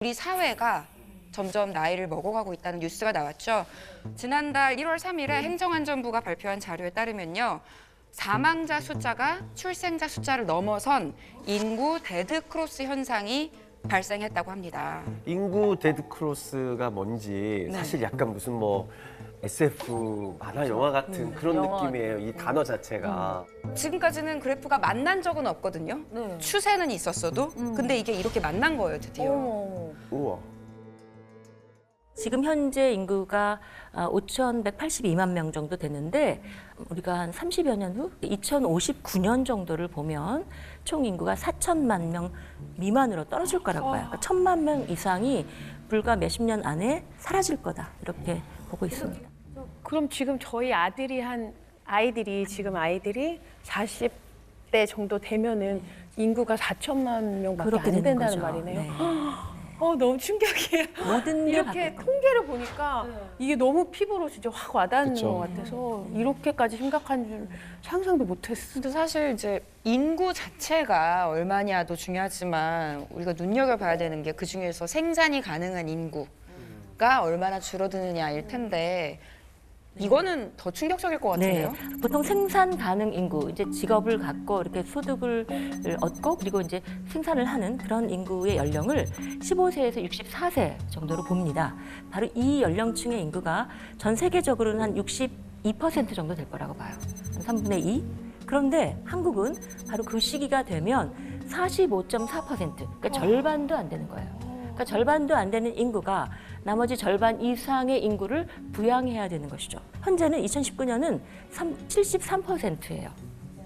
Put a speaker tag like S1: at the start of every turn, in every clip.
S1: 우리 사회가 점점 나이를 먹어가고 있다는 뉴스가 나왔죠. 지난달 1월 3일에 행정안전부가 발표한 자료에 따르면요. 사망자 숫자가 출생자 숫자를 넘어선 인구 데드크로스 현상이 발생했다고 합니다.
S2: 인구 데드크로스가 뭔지 사실 약간 무슨 뭐 SF 만화 영화 같은 그런 느낌이에요. 이 단어 자체가.
S1: 지금까지는 그래프가 만난 적은 없거든요.
S3: 네.
S1: 추세는 있었어도. 근데 이게 이렇게 만난 거예요, 드디어.
S2: 우와.
S3: 지금 현재 인구가 5,182만 명 정도 되는데 우리가 한 30여 년 후 2059년 정도를 보면 총 인구가 4천만 명 미만으로 떨어질 거라고 봐요. 그러니까 1,000만 명 이상이 불과 몇십 년 안에 사라질 거다 이렇게 보고 있습니다.
S4: 그럼 지금 저희 아이들이 지금 40대 정도 되면은 인구가 4천만 명밖에
S3: 그렇게
S4: 안
S3: 되는
S4: 된다는
S3: 거죠.
S4: 말이네요.
S3: 네.
S4: 너무 충격이에요.
S3: 모든 게
S4: 이렇게
S3: 바뀌었고.
S4: 통계를 보니까 이게 너무 피부로 진짜 확 와닿는
S2: 그쵸.
S4: 것 같아서 이렇게까지 심각한 줄 상상도 못했어요.
S1: 근데 사실 이제 인구 자체가 얼마냐도 중요하지만 우리가 눈여겨봐야 되는 게 그중에서 생산이 가능한 인구가 얼마나 줄어드느냐일 텐데 이거는 더 충격적일 것
S3: 네,
S1: 같은데요?
S3: 보통 생산 가능 인구, 이제 직업을 갖고 이렇게 소득을 얻고 그리고 이제 생산을 하는 그런 인구의 연령을 15세에서 64세 정도로 봅니다. 바로 이 연령층의 인구가 전 세계적으로는 한 62% 정도 될 거라고 봐요. 한 3분의 2. 그런데 한국은 바로 그 시기가 되면 45.4%, 그러니까 절반도 안 되는 거예요. 그러니까 절반도 안 되는 인구가 나머지 절반 이상의 인구를 부양해야 되는 것이죠. 현재는 2019년은 73%예요.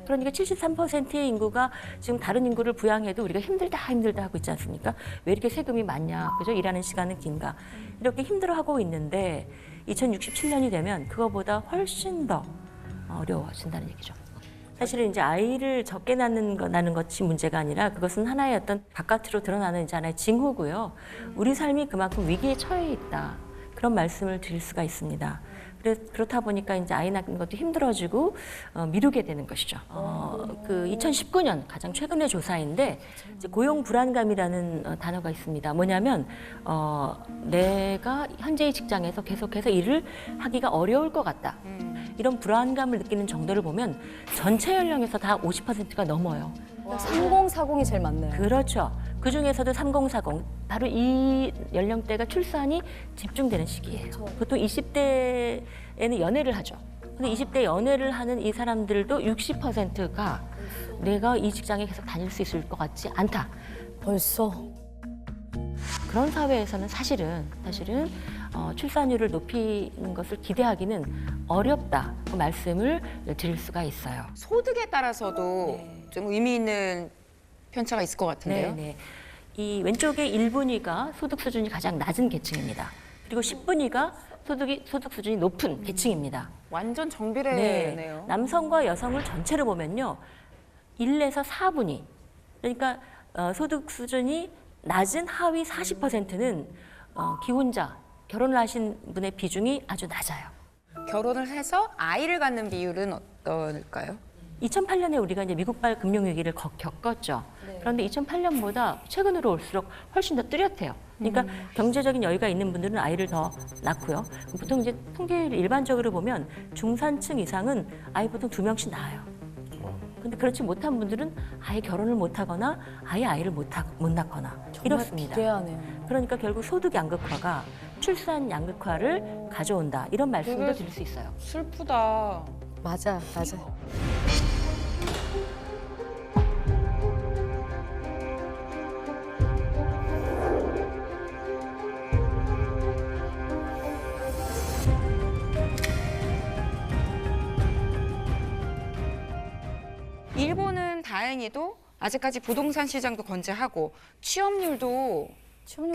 S3: 그러니까 73%의 인구가 지금 다른 인구를 부양해도 우리가 힘들다 하고 있지 않습니까? 왜 이렇게 세금이 많냐, 그죠? 일하는 시간은 긴가? 이렇게 힘들어하고 있는데 2067년이 되면 그거보다 훨씬 더 어려워진다는 얘기죠. 사실은 이제 아이를 적게 낳는 것이 문제가 아니라 그것은 하나의 어떤 바깥으로 드러나는 이제 하나의 징후고요. 우리 삶이 그만큼 위기에 처해 있다. 그런 말씀을 드릴 수가 있습니다. 그렇다 보니까 이제 아이 낳는 것도 힘들어지고 미루게 되는 것이죠. 그 2019년 가장 최근의 조사인데 이제 고용 불안감이라는 단어가 있습니다. 뭐냐면 내가 현재의 직장에서 계속해서 일을 하기가 어려울 것 같다. 이런 불안감을 느끼는 정도를 보면 전체 연령에서 다 50%가 넘어요.
S5: 3040이 제일 많네요.
S3: 그렇죠. 그 중에서도 3040, 바로 이 연령대가 출산이 집중되는 시기예요. 보통 20대에는 연애를 하죠. 근데 20대 연애를 하는 이 사람들도 60%가 내가 이 직장에 계속 다닐 수 있을 것 같지 않다.
S5: 벌써?
S3: 그런 사회에서는 사실은 출산율을 높이는 것을 기대하기는 어렵다. 그 말씀을 드릴 수가 있어요.
S1: 소득에 따라서도 좀 의미 있는 편차가 있을 것 같은데요?
S3: 네. 이 왼쪽에 1분위가 소득 수준이 가장 낮은 계층입니다. 그리고 10분위가 소득 수준이 높은 계층입니다.
S1: 완전 정비례네요.
S3: 남성과 여성을 전체로 보면요. 1에서 4분위. 그러니까 소득 수준이 낮은 하위 40%는 기혼자, 결혼을 하신 분의 비중이 아주 낮아요.
S1: 결혼을 해서 아이를 갖는 비율은 어떨까요?
S3: 2008년에 우리가 이제 미국발 금융위기를 겪었죠. 그런데 2008년보다 최근으로 올수록 훨씬 더 뚜렷해요. 그러니까 경제적인 여유가 있는 분들은 아이를 더 낳고요. 보통 이제 통계를 일반적으로 보면 중산층 이상은 아이 보통 2명씩 낳아요. 근데 그렇지 못한 분들은 아예 결혼을 못하거나 아예 아이를 못 낳거나 이렇습니다.
S5: 기대하네요.
S3: 그러니까 결국 소득 양극화가 출산 양극화를 가져온다. 이런 말씀도 드릴 수 있어요.
S1: 슬프다.
S5: 맞아.
S1: 일본은 다행히도 아직까지 부동산 시장도 건재하고 취업률도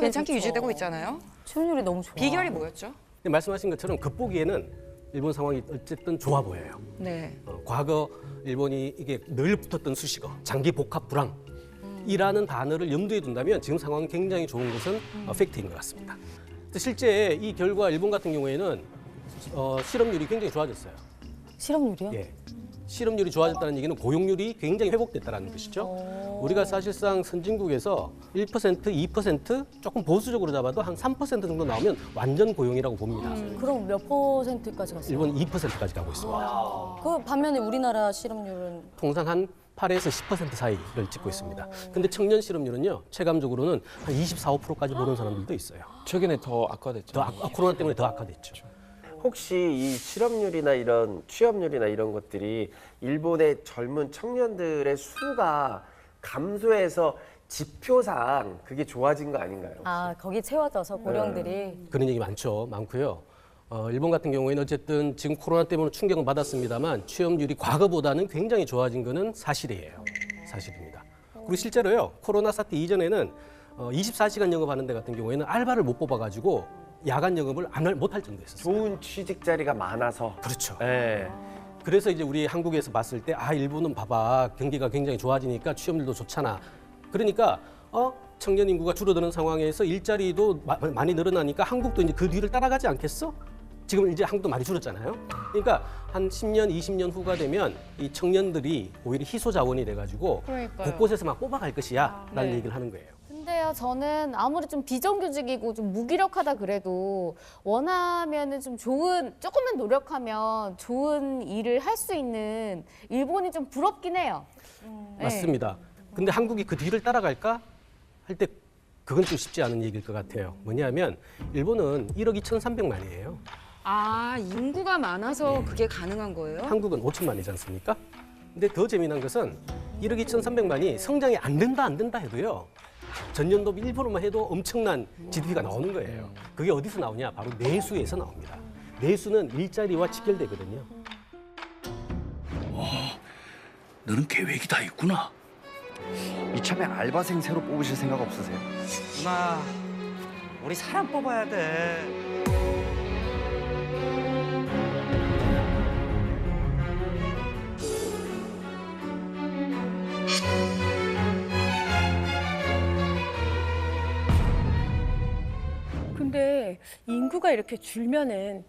S1: 괜찮게 유지되고 있잖아요.
S5: 취업률이 너무 좋아.
S1: 비결이 뭐였죠?
S6: 말씀하신 것처럼 겉보기에는 일본 상황이 어쨌든 좋아 보여요.
S1: 네.
S6: 과거 일본이 이게 늘 붙었던 수식어, 장기 복합 불황이라는 단어를 염두에 둔다면 지금 상황은 굉장히 좋은 것은 팩트인 것 같습니다. 실제 이 결과 일본 같은 경우에는 실업률이 굉장히 좋아졌어요.
S5: 실업률이요?
S6: 예. 실업률이 좋아졌다는 얘기는 고용률이 굉장히 회복됐다는 것이죠. 우리가 사실상 선진국에서 1%, 2% 조금 보수적으로 잡아도 한 3% 정도 나오면 완전 고용이라고 봅니다.
S5: 그럼 몇 %까지 갔어요?
S6: 일본은 2%까지 가고 있습니다.
S5: 그 반면에 우리나라 실업률은
S6: 통상 한 8에서 10% 사이를 찍고 있습니다. 근데 청년 실업률은요, 체감적으로는 한 24, 5%까지 보는 사람들도 있어요.
S7: 최근에 더 악화됐죠.
S6: 코로나 때문에 더 악화됐죠.
S2: 혹시 이 실업률이나 이런 취업률이나 이런 것들이 일본의 젊은 청년들의 수가 감소해서 지표상 그게 좋아진 거 아닌가요?
S5: 아 거기 채워져서 고령들이
S6: 그런 얘기 많고요. 일본 같은 경우에는 어쨌든 지금 코로나 때문에 충격을 받았습니다만 취업률이 과거보다는 굉장히 좋아진 거는 사실이에요. 사실입니다. 그리고 실제로요, 코로나 사태 이전에는 24시간 영업하는 데 같은 경우에는 알바를 못 뽑아가지고 야간 영업을 못할 정도였었어요.
S2: 좋은 취직 자리가 많아서.
S6: 그렇죠.
S2: 네.
S6: 그래서 이제 우리 한국에서 봤을 때 일본은 봐봐, 경기가 굉장히 좋아지니까 취업률도 좋잖아. 그러니까 청년 인구가 줄어드는 상황에서 일자리도 많이 늘어나니까 한국도 이제 그 뒤를 따라가지 않겠어? 지금 이제 한국도 많이 줄었잖아요. 그러니까 한 10년, 20년 후가 되면 이 청년들이 오히려 희소 자원이 돼가지고
S1: 그러니까요.
S6: 곳곳에서 막 뽑아갈 것이야라는 얘기를 하는 거예요.
S8: 근데요, 저는 아무리 좀 비정규직이고 좀 무기력하다 그래도 원하면은 좀 조금만 노력하면 좋은 일을 할 수 있는 일본이 좀 부럽긴 해요. 네.
S6: 맞습니다. 근데 한국이 그 뒤를 따라갈까 할 때 그건 좀 쉽지 않은 얘기일 것 같아요. 뭐냐면 일본은 1억 2,300만이에요.
S1: 아 인구가 많아서 그게 가능한 거예요?
S6: 한국은 5천만이지 않습니까? 근데 더 재미난 것은 1억 2,300만이 성장이 안 된다 해도요. 전년도 1%만 해도 엄청난 GDP가 나오는 거예요. 그게 어디서 나오냐? 바로 내수에서 나옵니다. 내수는 일자리와 직결되거든요.
S9: 너는 계획이 다 있구나.
S10: 이참에 알바생 새로 뽑으실 생각 없으세요?
S9: 누나, 우리 사람 뽑아야 돼.
S4: 근데 인구가 이렇게 줄면은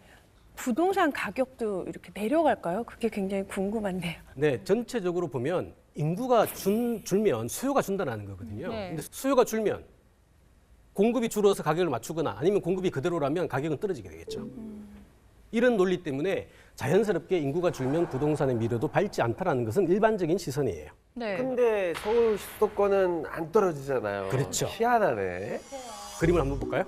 S4: 부동산 가격도 이렇게 내려갈까요? 그게 굉장히 궁금한데요.
S6: 네, 전체적으로 보면 인구가 줄면 수요가 준다는 거거든요.
S1: 네.
S6: 근데 수요가 줄면 공급이 줄어서 가격을 맞추거나 아니면 공급이 그대로라면 가격은 떨어지게 되겠죠. 이런 논리 때문에 자연스럽게 인구가 줄면 부동산의 미래도 밝지 않다라는 것은 일반적인 시선이에요.
S1: 네.
S2: 근데 서울 수도권은 안 떨어지잖아요.
S6: 그렇죠.
S2: 희한하네.
S6: 그림을 한번 볼까요?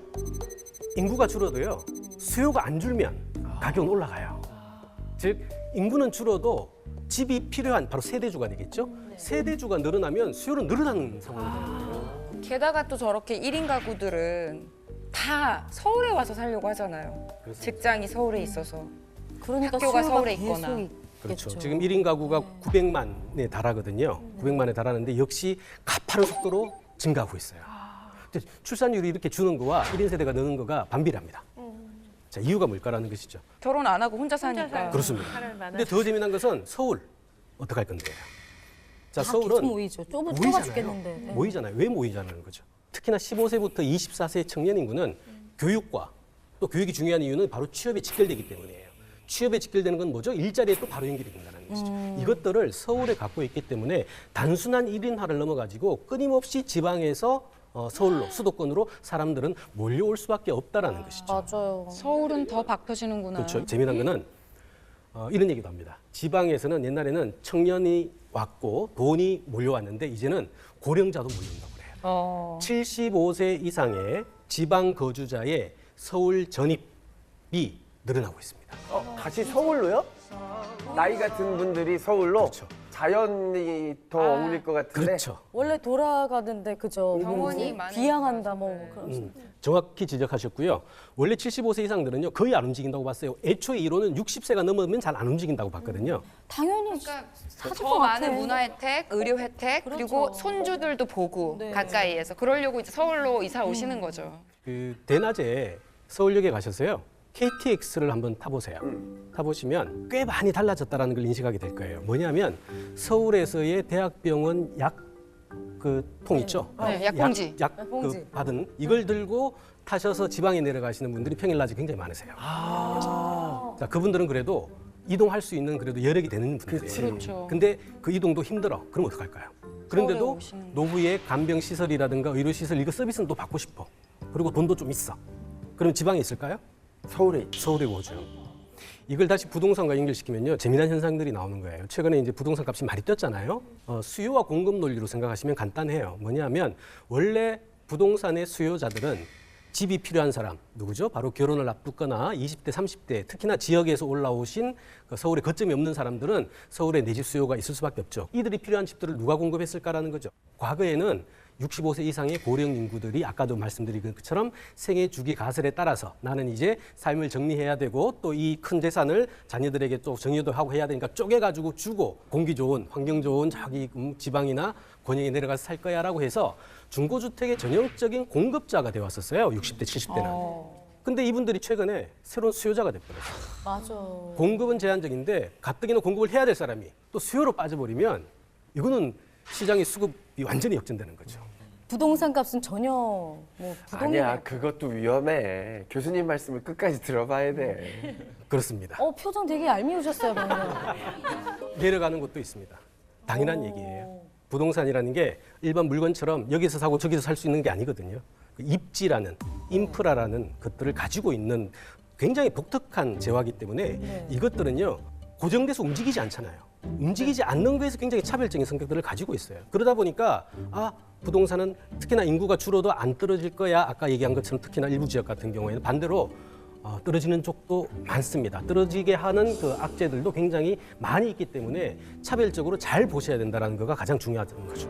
S6: 인구가 줄어도요, 수요가 안 줄면 가격은 올라가요. 즉, 인구는 줄어도 집이 필요한 바로 세대주가 되겠죠? 세대주가 늘어나면 수요는 늘어나는 상황이 되거든요.
S1: 게다가 또 저렇게 1인 가구들은 다 서울에 와서 살려고 하잖아요.
S6: 그렇습니다.
S1: 직장이 서울에 있어서.
S5: 그러니까
S1: 학교가
S5: 수요가
S1: 서울에
S5: 계속
S1: 있거나.
S6: 그렇죠.
S5: 있겠죠.
S6: 지금 1인 가구가 900만에 달하거든요. 900만에 달하는데 역시 가파른 속도로 증가하고 있어요. 근데 출산율이 이렇게 주는 거와 1인 세대가 느는 거가 반비례합니다. 자, 이유가 뭘까라는 것이죠.
S1: 결혼 안 하고 혼자 사니까.
S6: 그렇습니다. 근데 더 재미난 것은 서울 어떻게 할 건데요. 자,
S5: 다
S6: 서울은
S5: 계속 모이죠. 좁아
S6: 모이잖아요.
S5: 죽겠는데. 네.
S6: 모이잖아요. 왜 모이자는 거죠. 특히나 15세부터 24세 청년 인구는 교육과 또 교육이 중요한 이유는 바로 취업에 직결되기 때문이에요. 취업에 직결되는 건 뭐죠? 일자리에 또 바로 연결이 된다는 것이죠. 이것들을 서울에 갖고 있기 때문에 단순한 1인화를 넘어가지고 끊임없이 지방에서 서울로, 수도권으로 사람들은 몰려올 수밖에 없다라는 것이죠.
S5: 맞아요.
S1: 서울은 더 박혀지는구나.
S6: 그렇죠. 재미난 거는 이런 얘기도 합니다. 지방에서는 옛날에는 청년이 왔고 돈이 몰려왔는데 이제는 고령자도 몰려온다고 그래요. 75세 이상의 지방 거주자의 서울 전입이 늘어나고 있습니다.
S2: 다시 서울로요? 나이 같은 분들이 서울로?
S6: 그렇죠.
S2: 자연이 더 어울릴 것 같은데.
S6: 그렇죠.
S5: 원래 돌아가는데 그죠.
S1: 병원이
S5: 뭐
S1: 많으니까.
S5: 비양한다 뭐 그런.
S6: 정확히 지적하셨고요. 원래 75세 이상들은요 거의 안 움직인다고 봤어요. 애초에 이론은 60세가 넘으면 잘 안 움직인다고 봤거든요.
S5: 당연히
S1: 그러니까
S5: 사줄
S1: 더
S5: 것 같아.
S1: 많은 문화 혜택, 의료 혜택, 그리고
S5: 그렇죠.
S1: 손주들도 보고
S5: 네.
S1: 가까이에서 그러려고 이제 서울로 이사 오시는 거죠.
S6: 그 대낮에 서울역에 가셔서요. KTX를 한번 타보세요. 타보시면 꽤 많이 달라졌다는 걸 인식하게 될 거예요. 뭐냐면 서울에서의 대학병원 약 그 통 있죠?
S1: 네, 약봉지.
S6: 약
S5: 약봉지.
S6: 그 받은 이걸 들고 타셔서 지방에 내려가시는 분들이 평일 낮에 굉장히 많으세요. 자, 그분들은 그래도 이동할 수 있는 그래도 여력이 되는 분들이에요.
S1: 그렇죠.
S6: 근데 그 이동도 힘들어. 그럼 어떡할까요? 그런데도
S1: 오시는
S6: 노후의 간병 시설이라든가 의료 시설 이거 서비스는 또 받고 싶어. 그리고 돈도 좀 있어. 그럼 지방에 있을까요?
S2: 서울에
S6: 서울에 오죠. 이걸 다시 부동산과 연결시키면요, 재미난 현상들이 나오는 거예요. 최근에 이제 부동산 값이 많이 뛰었잖아요. 수요와 공급 논리로 생각하시면 간단해요. 뭐냐면 원래 부동산의 수요자들은 집이 필요한 사람 누구죠? 바로 결혼을 앞두거나 20대, 30대 특히나 지역에서 올라오신 서울에 거점이 없는 사람들은 서울에 내 집 수요가 있을 수밖에 없죠. 이들이 필요한 집들을 누가 공급했을까라는 거죠. 과거에는 65세 이상의 고령 인구들이 아까도 말씀드린 것처럼 생애 주기 가설에 따라서 나는 이제 삶을 정리해야 되고 또 이 큰 재산을 자녀들에게 또 정리도 하고 해야 되니까 쪼개가지고 주고 공기 좋은 환경 좋은 저기 지방이나 권역에 내려가서 살 거야라고 해서 중고주택의 전형적인 공급자가 되어 왔었어요. 60대, 70대는. 근데 이분들이 최근에 새로운 수요자가 돼버렸어요.
S5: 맞아.
S6: 공급은 제한적인데 가뜩이나 공급을 해야 될 사람이 또 수요로 빠져버리면 이거는 시장의 수급이 완전히 역전되는 거죠.
S5: 부동산 값은 전혀 뭐 부동산.
S2: 아니야, 그것도 위험해. 교수님 말씀을 끝까지 들어봐야 돼.
S6: 그렇습니다.
S5: 표정 되게 얄미우셨어요, 방금.
S6: 내려가는 것도 있습니다. 당연한 얘기예요. 부동산이라는 게 일반 물건처럼 여기서 사고 저기서 살 수 있는 게 아니거든요. 입지라는 인프라라는 것들을 가지고 있는 굉장히 독특한 재화이기 때문에 이것들은요 고정돼서 움직이지 않잖아요. 움직이지 않는 거에서 굉장히 차별적인 성격들을 가지고 있어요. 그러다 보니까 부동산은 특히나 인구가 줄어도 안 떨어질 거야. 아까 얘기한 것처럼 특히나 일부 지역 같은 경우에는 반대로 떨어지는 쪽도 많습니다. 떨어지게 하는 그 악재들도 굉장히 많이 있기 때문에 차별적으로 잘 보셔야 된다는 거가 가장 중요하다는 거죠.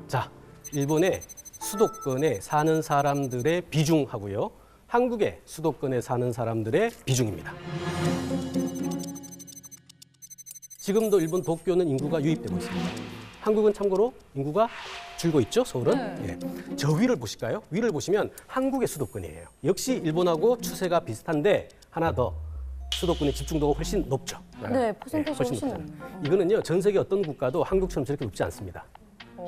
S6: 자, 일본의 수도권에 사는 사람들의 비중하고요. 한국의 수도권에 사는 사람들의 비중입니다. 지금도 일본 도쿄는 인구가 유입되고 있습니다. 한국은 참고로 인구가 줄고 있죠, 서울은. 예. 저 위를 보실까요? 위를 보시면 한국의 수도권이에요. 역시 일본하고 추세가 비슷한데 하나 더 수도권의 집중도가 훨씬 높죠.
S5: 네, 퍼센테이지 훨씬
S6: 높잖아요.
S5: 높네요.
S6: 이거는요, 전 세계 어떤 국가도 한국처럼 저렇게 높지 않습니다.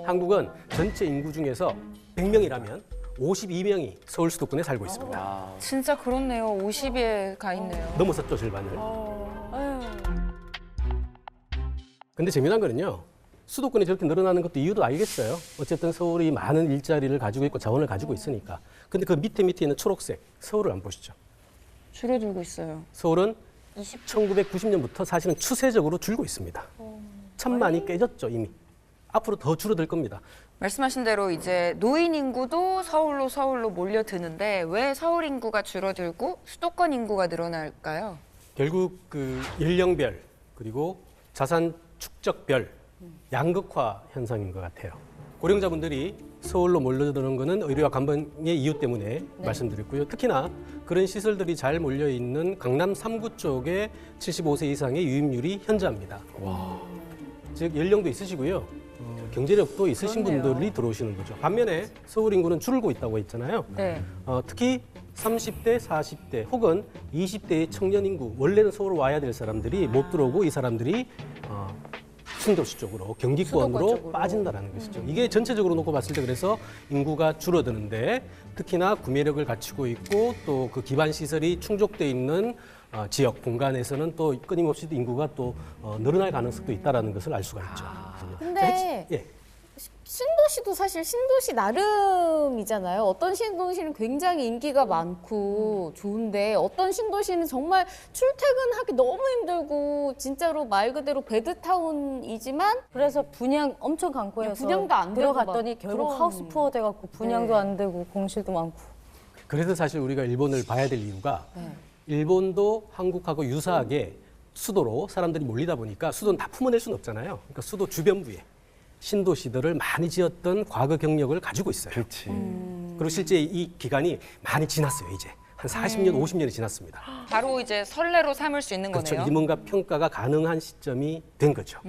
S6: 한국은 전체 인구 중에서 100명이라면 52명이 서울 수도권에 살고 있습니다.
S1: 진짜 그렇네요. 50에 가 있네요.
S6: 넘어섰죠, 절반을. 근데 재미난 거는요. 수도권이 저렇게 늘어나는 것도 이유도 알겠어요. 어쨌든 서울이 많은 일자리를 가지고 있고 자원을 가지고 있으니까. 근데 그 밑에 있는 초록색, 서울을 한번 보시죠.
S1: 줄어들고 있어요.
S6: 서울은 1990년부터 사실은 추세적으로 줄고 있습니다. 1000만이 깨졌죠, 이미. 앞으로 더 줄어들 겁니다.
S1: 말씀하신 대로 이제 노인 인구도 서울로 몰려드는데 왜 서울 인구가 줄어들고 수도권 인구가 늘어날까요?
S6: 결국 그 연령별 그리고 자산 축적별 양극화 현상인 것 같아요. 고령자분들이 서울로 몰려드는 것은 의료와 간병의 이유 때문에 말씀드렸고요. 특히나 그런 시설들이 잘 몰려 있는 강남 3구 쪽에 75세 이상의 유입률이 현저합니다. 즉 연령도 있으시고요. 경제력도 있으신 분들이 들어오시는 거죠. 반면에 서울 인구는 줄고 있다고 했잖아요.
S1: 네.
S6: 특히 30대, 40대 혹은 20대의 청년 인구, 원래는 서울 와야 될 사람들이 못 들어오고 이 사람들이 신도시 쪽으로, 경기권으로
S1: 쪽으로.
S6: 빠진다는 것이죠. 이게 전체적으로 놓고 봤을 때 그래서 인구가 줄어드는데 특히나 구매력을 갖추고 있고 또 그 기반 시설이 충족돼 있는 지역 공간에서는 또 끊임없이 인구가 또 늘어날 가능성도 있다는 것을 알 수가 있죠.
S8: 근데
S6: 예.
S8: 신도시도 사실 신도시 나름이잖아요. 어떤 신도시는 굉장히 인기가 많고 좋은데 어떤 신도시는 정말 출퇴근하기 너무 힘들고 진짜로 말 그대로 베드타운이지만
S5: 그래서 분양 엄청 강고해서
S8: 분양도 안 되고
S5: 들어갔더니
S8: 막
S5: 결국
S8: 그런-
S5: 하우스푸어 돼갖고 분양도
S8: 네.
S5: 안 되고 공실도 많고.
S6: 그래서 사실 우리가 일본을 봐야 될 이유가 일본도 한국하고 유사하게 수도로 사람들이 몰리다 보니까 수도는 다 품어낼 수는 없잖아요. 그러니까 수도 주변부에 신도시들을 많이 지었던 과거 경력을 가지고 있어요.
S2: 그렇지.
S6: 그리고 실제 이 기간이 많이 지났어요, 이제. 한 40년, 50년이 지났습니다.
S1: 바로 이제 선례로 삼을 수 있는
S6: 그렇죠.
S1: 거네요.
S6: 이 뭔가 평가가 가능한 시점이 된 거죠.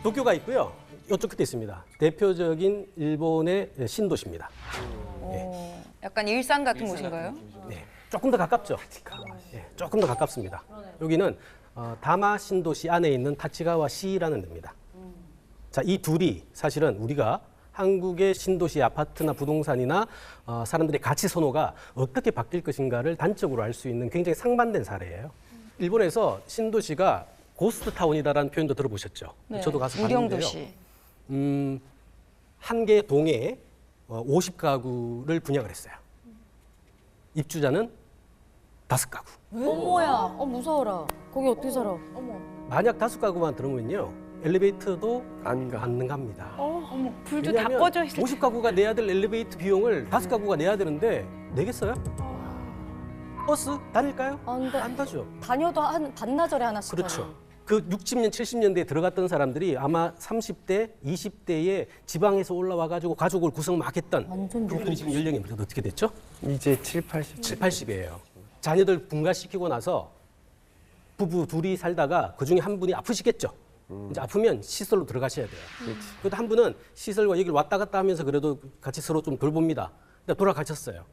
S6: 도쿄가 있고요. 이쪽 끝에 있습니다. 대표적인 일본의 신도시입니다.
S1: 약간 일산 같은 곳인가요?
S6: 네, 조금 더 가깝죠. 네, 조금 더 가깝습니다. 여기는 다마 신도시 안에 있는 타치가와시라는 데입니다. 자, 이 둘이 사실은 우리가 한국의 신도시 아파트나 부동산이나 사람들의 가치 선호가 어떻게 바뀔 것인가를 단적으로 알 수 있는 굉장히 상반된 사례예요. 일본에서 신도시가 고스트 타운이다라는 표현도 들어보셨죠?
S1: 네.
S6: 저도 가서 봤는데요.
S1: 무경도시.
S6: 한 개 동에 50가구를 분양을 했어요. 입주자는 5가구.
S5: 어머야. 무서워라. 거기 어떻게 살아? 어머.
S6: 만약 5가구만 들어오면요, 엘리베이터도
S2: 안 가.
S6: 안 갑니다.
S4: 어머, 불도 다
S6: 왜냐하면
S4: 꺼져 있을
S6: 50가구가 내야 될 엘리베이터 비용을 5가구가 내야 되는데 내겠어요? 버스 다닐까요?
S5: 안 돼.
S6: 안 타죠.
S5: 다녀도 한 반나절에 하나씩.
S6: 그렇죠. 그 60년, 70년대에 들어갔던 사람들이 아마 30대, 20대에 지방에서 올라와 가지고 가족을 구성 막 했던
S5: 완전
S6: 그분들이 지금 연령이 어떻게 됐죠?
S2: 이제 7, 80.
S6: 7, 80이에요. 자녀들 분가시키고 나서 부부 둘이 살다가 그중에 한 분이 아프시겠죠. 이제 아프면 시설로 들어가셔야 돼요. 그래도 한 분은 시설과 여기를 왔다 갔다 하면서 그래도 같이 서로 좀 돌봅니다. 근데 돌아가셨어요.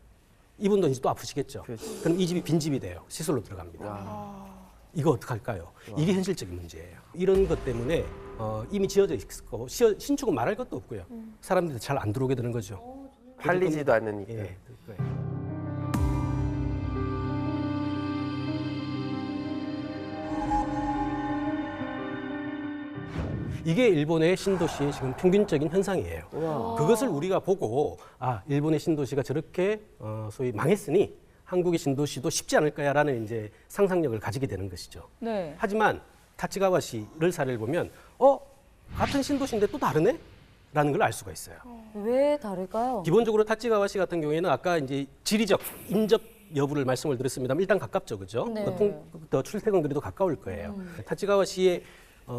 S6: 이분도 이제 또 아프시겠죠. 그럼 이 집이 빈집이 돼요. 시설로 들어갑니다. 이거 어떡할까요? 이게 현실적인 문제예요. 이런 것 때문에 이미 지어져 있고 신축은 말할 것도 없고요. 사람들이 잘 안 들어오게 되는 거죠.
S2: 팔리지도 않으니까.
S6: 예, 그거예요. 이게 일본의 신도시의 지금 평균적인 현상이에요. 그것을 우리가 보고 일본의 신도시가 저렇게 소위 망했으니 한국의 신도시도 쉽지 않을 거야라는 이제 상상력을 가지게 되는 것이죠.
S5: 네.
S6: 하지만 타치가와시를 사례를 보면 같은 신도시인데 또 다르네? 라는 걸 알 수가 있어요.
S5: 왜 다를까요?
S6: 기본적으로 타치가와시 같은 경우에는 아까 이제 지리적 인접 여부를 말씀을 드렸습니다만 일단 가깝죠, 그죠?
S5: 네.
S6: 더 출퇴근거리도 가까울 거예요. 타치가와시의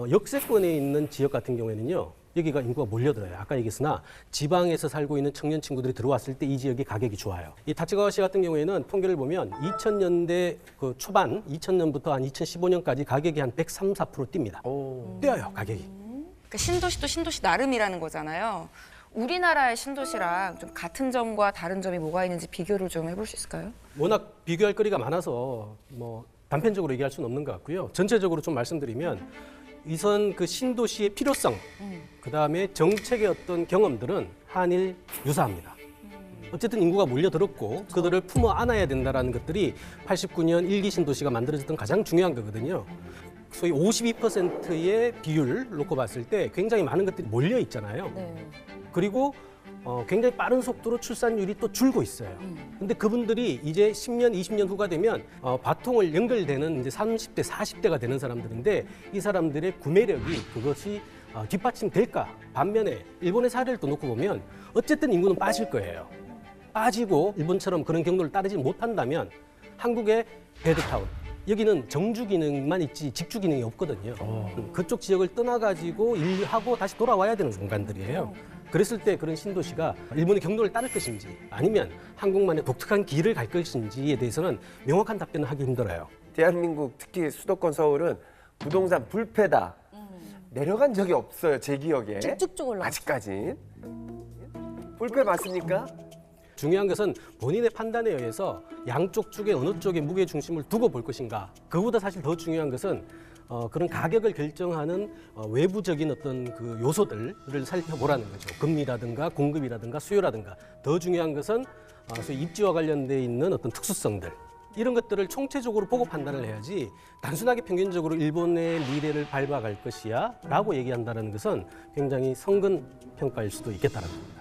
S6: 역세권에 있는 지역 같은 경우에는요, 여기가 인구가 몰려들어요. 아까 얘기했으나 지방에서 살고 있는 청년 친구들이 들어왔을 때 이 지역이 가격이 좋아요. 이 타치가와시 같은 경우에는 통계를 보면 2000년대 그 초반, 2000년부터 한 2015년까지 가격이 한 103, 4% 뜁니다. 뛰어요, 가격이.
S1: 그러니까 신도시도 신도시 나름이라는 거잖아요. 우리나라의 신도시랑 좀 같은 점과 다른 점이 뭐가 있는지 비교를 좀 해볼 수 있을까요?
S6: 워낙 비교할 거리가 많아서 뭐 단편적으로 얘기할 수는 없는 것 같고요. 전체적으로 좀 말씀드리면 이선 그 신도시의 필요성, 그다음에 정책의 어떤 경험들은 한일 유사합니다. 어쨌든 인구가 몰려들었고 그들을 품어 안아야 된다는 것들이 89년 1기 신도시가 만들어졌던 가장 중요한 거거든요. 소위 52%의 비율을 놓고 봤을 때 굉장히 많은 것들이 몰려 있잖아요.
S5: 네.
S6: 그리고 굉장히 빠른 속도로 출산율이 또 줄고 있어요. 근데 그분들이 이제 10년, 20년 후가 되면 바통을 연결되는 이제 30대, 40대가 되는 사람들인데 이 사람들의 구매력이 그것이 뒷받침될까? 반면에 일본의 사례를 또 놓고 보면 어쨌든 인구는 빠질 거예요. 빠지고 일본처럼 그런 경로를 따르지 못한다면 한국의 베드타운, 여기는 정주 기능만 있지 직주 기능이 없거든요. 그쪽 지역을 떠나가지고 인류하고 다시 돌아와야 되는 공간들이에요. 그랬을 때 그런 신도시가 일본의 경로를 따를 것인지 아니면 한국만의 독특한 길을 갈 것인지에 대해서는 명확한 답변을 하기 힘들어요.
S2: 대한민국 특히 수도권 서울은 부동산 불패다. 내려간 적이 없어요, 제 기억에.
S5: 쭉쭉쭉 올라갔죠.
S2: 아직까지. 불패 맞습니까?
S6: 중요한 것은 본인의 판단에 의해서 양쪽 중에 어느 쪽에 무게 중심을 두고 볼 것인가. 그보다 사실 더 중요한 것은 그런 가격을 결정하는 외부적인 어떤 그 요소들을 살펴보라는 거죠. 금리라든가 공급이라든가 수요라든가. 더 중요한 것은 소위 입지와 관련돼 있는 어떤 특수성들. 이런 것들을 총체적으로 보고 판단을 해야지 단순하게 평균적으로 일본의 미래를 밟아갈 것이야 라고 얘기한다는 것은 굉장히 성근 평가일 수도 있겠다는 겁니다.